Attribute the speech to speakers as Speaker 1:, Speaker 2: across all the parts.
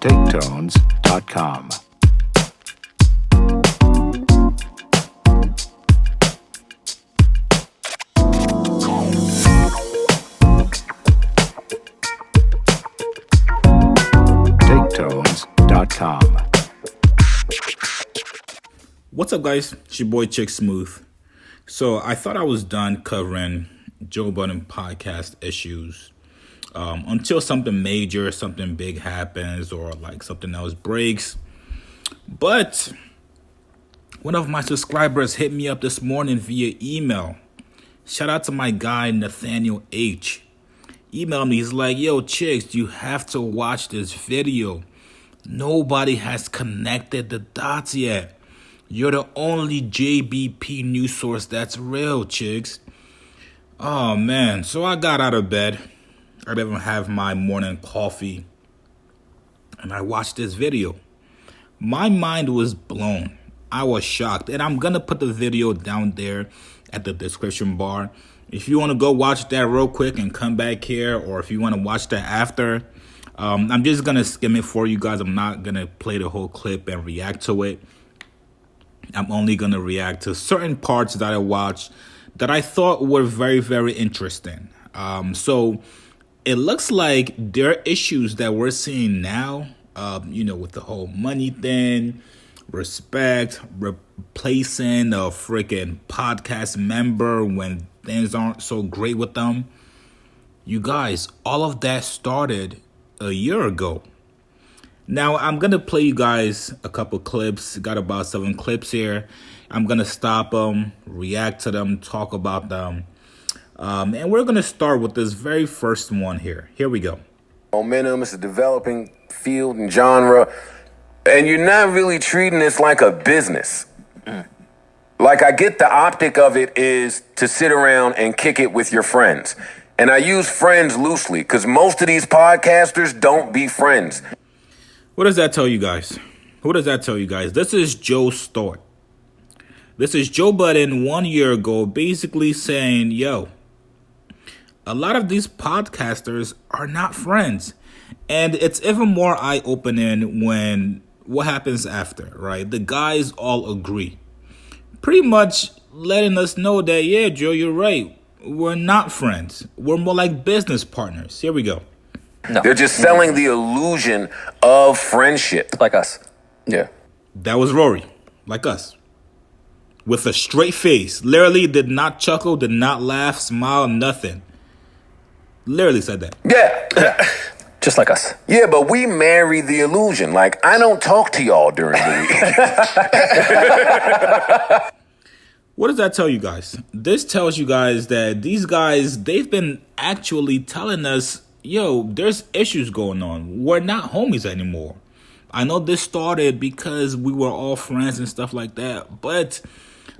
Speaker 1: TakeTones.com. TakeTones.com.
Speaker 2: What's up, guys? It's your boy Chick Smooth. So I thought I was done covering Joe Budden podcast issues until something major, something big happens, or like something else breaks. But one of my subscribers hit me up this morning via email. Shout out to my guy Nathaniel H. Emailed me. He's like, "Yo, Chicks, you have to watch this video. Nobody has connected the dots yet. You're the only JBP news source that's real, Chicks." Oh, man. So I got out of bed. I didn't have my morning coffee. And I watched this video. My mind was blown. I was shocked. And I'm going to put the video down there at the description bar. If you want to go watch that real quick and come back here, or if you want to watch that after, I'm just going to skim it for you guys. I'm not going to play the whole clip and react to it. I'm only going to react to certain parts that I watched that I thought were very, very interesting. So it looks like there are issues that we're seeing now, with the whole money thing, respect, replacing a freaking podcast member when things aren't so great with them. You guys, all of that started a year ago. Now, I'm going to play you guys a couple clips. Got about 7 clips here. I'm going to stop them, react to them, talk about them. And we're going to start with this very first one here. Here we go.
Speaker 3: Momentum is a developing field and genre, and you're not really treating this like a business. Like, I get the optic of it is to sit around and kick it with your friends. And I use friends loosely because most of these podcasters don't be friends.
Speaker 2: What does that tell you guys? Who does that tell you guys? This is Joe Stort. This is Joe Budden 1 year ago basically saying, yo, a lot of these podcasters are not friends. And it's even more eye-opening when what happens after, right? The guys all agree. Pretty much letting us know that, yeah, Joe, you're right. We're not friends. We're more like business partners. Here we go.
Speaker 3: No. They're just selling the illusion of friendship.
Speaker 4: Like us.
Speaker 3: Yeah.
Speaker 2: That was Rory. Like us. With a straight face. Literally did not chuckle, did not laugh, smile, nothing. Literally said that.
Speaker 3: Yeah.
Speaker 4: Just like us.
Speaker 3: Yeah, but we marry the illusion. Like, I don't talk to y'all during the week.
Speaker 2: What does that tell you guys? This tells you guys that these guys, they've been actually telling us, yo, there's issues going on. We're not homies anymore. I know this started because we were all friends and stuff like that, but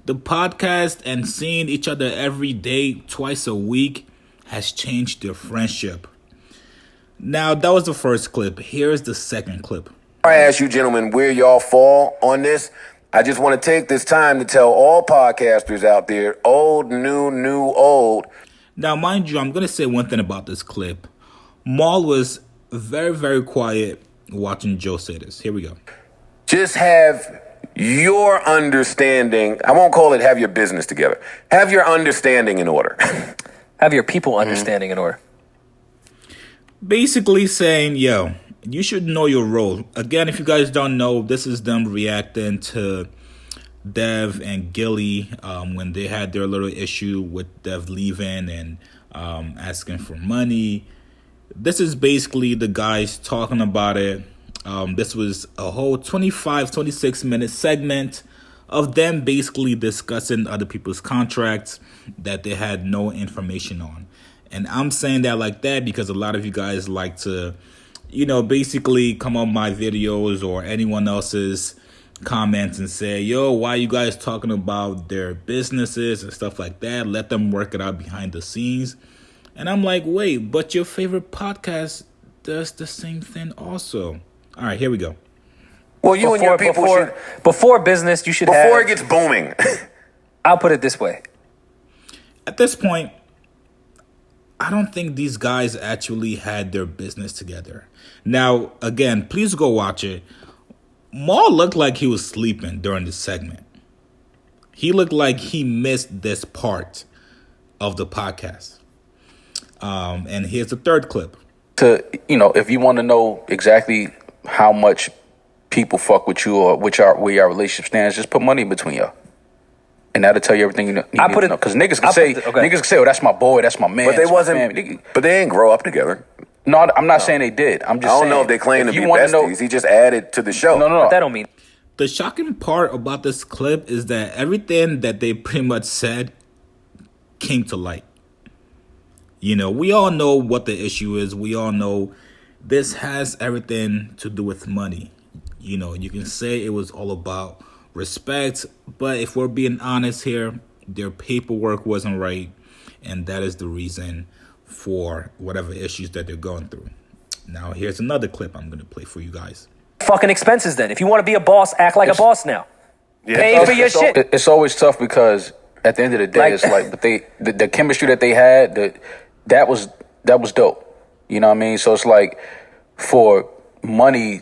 Speaker 2: the podcast and seeing each other every day, twice a week, has changed their friendship. Now, that was the first clip. Here's the second clip.
Speaker 3: I ask you gentlemen where y'all fall on this. I just want to take this time to tell all podcasters out there, old, new, old.
Speaker 2: Now, mind you, I'm going to say one thing about this clip. Maul was very, very quiet watching Joe say this. Here we go.
Speaker 3: Just have your understanding. I won't call it have your business together. Have your understanding in order.
Speaker 4: Have your people understanding in order.
Speaker 2: Basically saying, yo, you should know your role. Again, if you guys don't know, this is them reacting to Dev and Gillie when they had their little issue with Dev leaving and asking for money. This is basically the guys talking about it. This was a whole 26-minute segment of them basically discussing other people's contracts that they had no information on. And I'm saying that like that because a lot of you guys like to, basically come on my videos or anyone else's comments and say, yo, why you guys talking about their businesses and stuff like that? Let them work it out behind the scenes. And I'm like, wait, but your favorite podcast does the same thing also. All right, here we go.
Speaker 3: Well, you and your people should...
Speaker 4: Before business, you should
Speaker 3: Before it gets booming.
Speaker 4: I'll put it this way.
Speaker 2: At this point, I don't think these guys actually had their business together. Now, again, please go watch it. Maul looked like he was sleeping during this segment. He looked like he missed this part of the podcast. And here's the third clip.
Speaker 1: If you want to know exactly how much people fuck with you or where your relationship stands, just put money in between y'all. And that'll tell you everything you know. Because niggas can say, "Oh, that's my boy, that's my man."
Speaker 3: But they didn't grow up together.
Speaker 1: No, I'm not saying they did. I'm just saying.
Speaker 3: I don't know if they claim to be besties. He just added to the show.
Speaker 1: No.
Speaker 4: But that don't mean.
Speaker 2: The shocking part about this clip is that everything that they pretty much said came to light. We all know what the issue is. We all know this has everything to do with money. You can say it was all about respect, but if we're being honest here, their paperwork wasn't right, and that is the reason for whatever issues that they're going through. Now, here's another clip I'm going to play for you guys.
Speaker 4: Fucking expenses then. If you want to be a boss, act like a boss now. Yeah. Pay for your shit.
Speaker 1: It's always tough because at the end of the day, it's like, but the chemistry that they had, that was dope. You know what I mean? So it's like for money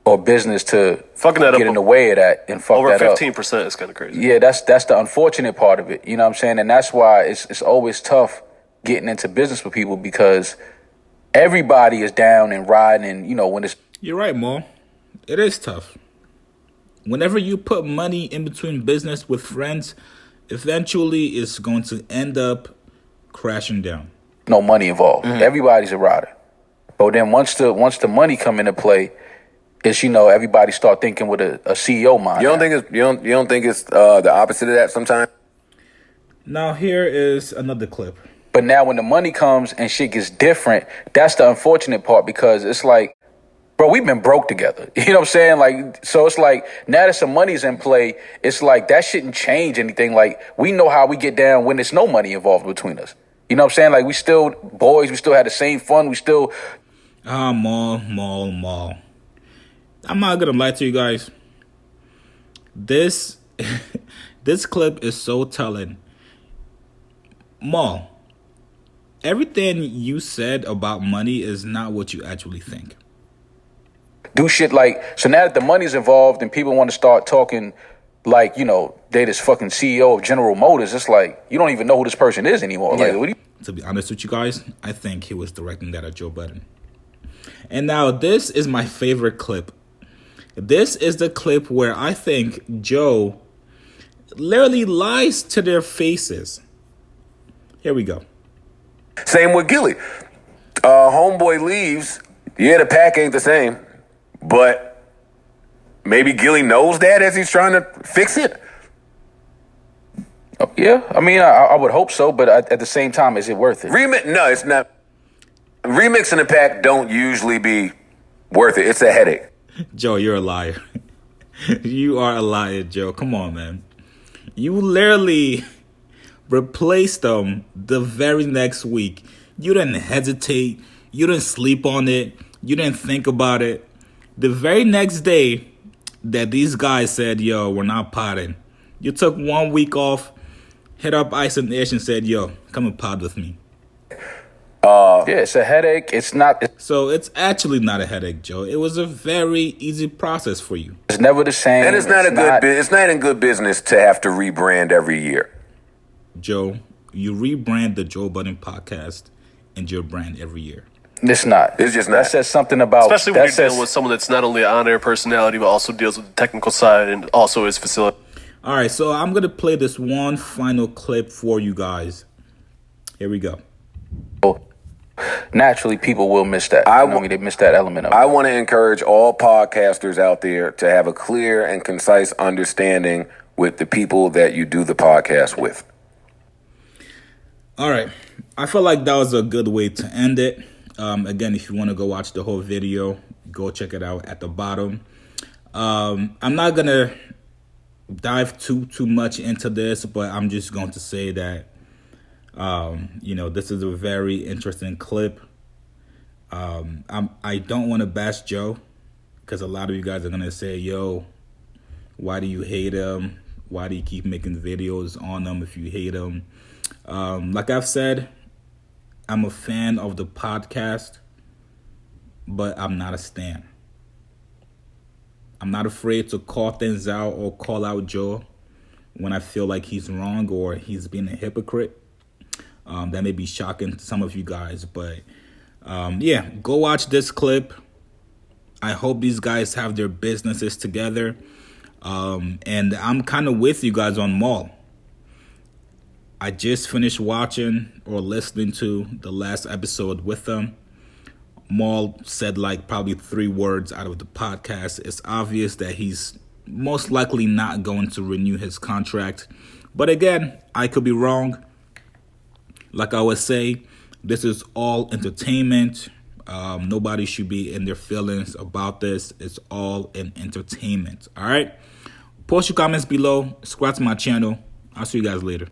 Speaker 1: or business to get in the way of that and fuck that up.
Speaker 5: Over 15% is kind of crazy.
Speaker 1: Yeah, that's the unfortunate part of it. You know what I'm saying? And that's why it's always tough getting into business with people because everybody is down and riding and, when it's...
Speaker 2: You're right, Mo. It is tough. Whenever you put money in between business with friends, eventually it's going to end up crashing down.
Speaker 1: No money involved. Mm-hmm. Everybody's a rider. But then once the money come into play, it's everybody start thinking with a CEO mind.
Speaker 3: You don't think it's the opposite of that sometimes?
Speaker 2: Now here is another clip.
Speaker 1: But now when the money comes and shit gets different, that's the unfortunate part because it's like, bro, we've been broke together. You know what I'm saying? Like, so it's like now that some money's in play, it's like that shouldn't change anything. Like we know how we get down when there's no money involved between us. You know what I'm saying? Like we still boys, we still had the same fun. We still.
Speaker 2: Maul. I'm not gonna lie to you guys. This clip is so telling. Maul, everything you said about money is not what you actually think.
Speaker 1: Do shit like, so now that the money's involved and people want to start talking like, they this fucking CEO of General Motors, it's like, you don't even know who this person is anymore.
Speaker 2: Yeah.
Speaker 1: Like, what do you...
Speaker 2: To be honest with you guys, I think he was directing that at Joe Budden. And now this is my favorite clip. This is the clip where I think Joe literally lies to their faces. Here we go.
Speaker 3: Same with Gillie. Homeboy leaves. Yeah, the pack ain't the same. But maybe Gillie knows that as he's trying to fix it.
Speaker 1: Yeah, I mean, I would hope so, but at the same time, is it worth it?
Speaker 3: No, it's not. Remixing the pack don't usually be worth it. It's a headache.
Speaker 2: Joe, you're a liar. You are a liar, Joe. Come on, man. You literally replaced them the very next week. You didn't hesitate. You didn't sleep on it. You didn't think about it. The very next day that these guys said, yo, we're not potting, you took 1 week off, hit up Ice and Ish and said, yo, come and pod with me.
Speaker 1: Yeah, it's a headache. It's not.
Speaker 2: So it's actually not a headache, Joe. It was a very easy process for you.
Speaker 1: It's never the same.
Speaker 3: And it's not it's not in good business to have to rebrand every year.
Speaker 2: Joe, you rebrand the Joe Budden podcast and your brand every year.
Speaker 1: It's not.
Speaker 3: It's just not.
Speaker 1: That says something about...
Speaker 5: Especially when you're dealing with someone that's not only an on-air personality, but also deals with the technical side and also is facility.
Speaker 2: All right, so I'm going to play this one final clip for you guys. Here we go.
Speaker 1: Naturally, people will miss that. They miss that element of it.
Speaker 3: I want to encourage all podcasters out there to have a clear and concise understanding with the people that you do the podcast with.
Speaker 2: All right. I feel like that was a good way to end it. Again, if you want to go watch the whole video, go check it out at the bottom. I'm not going to dive too much into this, but I'm just going to say that this is a very interesting clip. I don't want to bash Joe because a lot of you guys are going to say, yo, why do you hate him? Why do you keep making videos on him if you hate him? Like I've said, I'm a fan of the podcast, but I'm not a stan. I'm not afraid to call things out or call out Joe when I feel like he's wrong or he's being a hypocrite. That may be shocking to some of you guys, but yeah, go watch this clip. I hope these guys have their businesses together. And I'm kind of with you guys on Maul. I just finished watching or listening to the last episode with them. Maul said like probably 3 words out of the podcast. It's obvious that he's most likely not going to renew his contract. But again, I could be wrong. Like I would say, this is all entertainment. Nobody should be in their feelings about this. It's all in entertainment. All right? Post your comments below. Subscribe to my channel. I'll see you guys later.